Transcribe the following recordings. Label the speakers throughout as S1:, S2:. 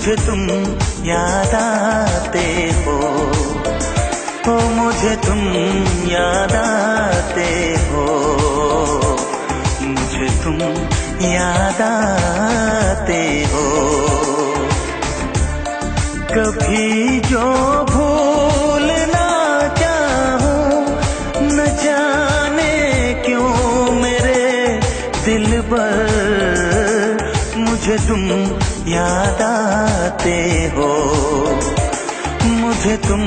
S1: मुझे तुम याद आते हो, मुझे तुम याद आते हो, मुझे तुम याद आते हो। कभी जो भूल ना चाहूं, न जाने क्यों मेरे दिल पर मुझे तुम याद आते हो, मुझे तुम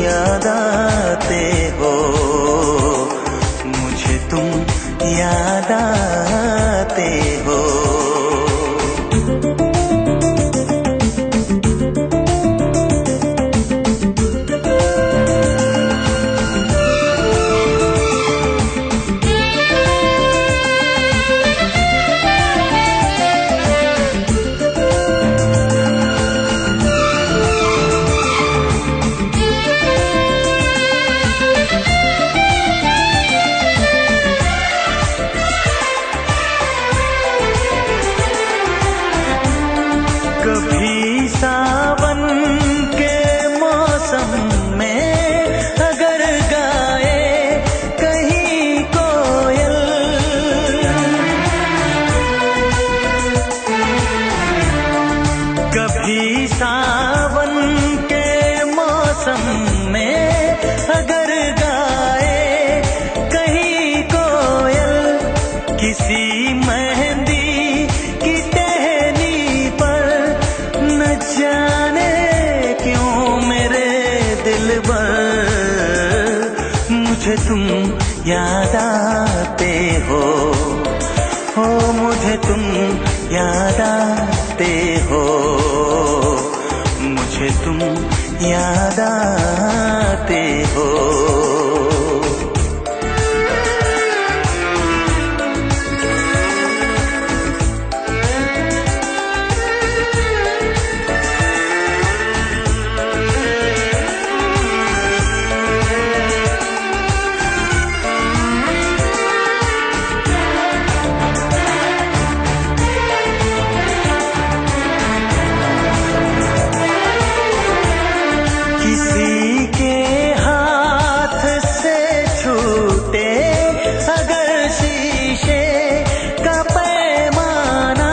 S1: याद आते हो, मुझे तुम याद आते हो। कभी सावन के मौसम में अगर गाए कहीं कोयल, कभी सावन के मौसम में अगर गाए कहीं कोयल, किसी मेहंदी की टहनी पर न जाने क्यों मेरे दिल पर मुझे तुम याद आते हो, मुझे तुम याद आते हो, मुझे तुम याद आते हो। किसी के हाथ से छूटे अगर शीशे का पैमाना,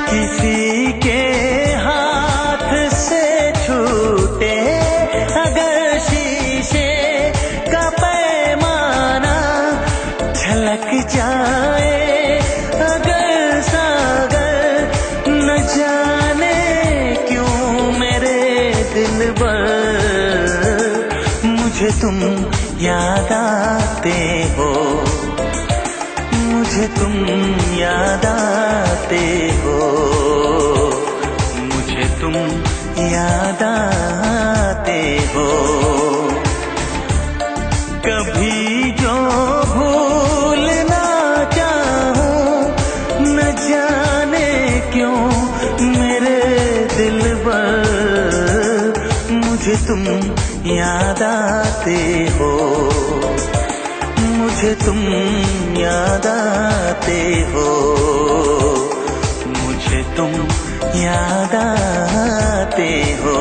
S1: किसी के हाथ से छूटे अगर शीशे का पैमाना, झलक जाए अगर सागर न जाने क्यों मेरे दिल पर मुझे तुम याद आते हो, मुझे तुम याद आते हो, मुझे तुम याद आते हो। कभी जो भूल ना चाहूं, न जाने क्यों मेरे दिल पर मुझे तुम याद आते हो, मुझे तुम याद आते हो, मुझे तुम याद आते हो।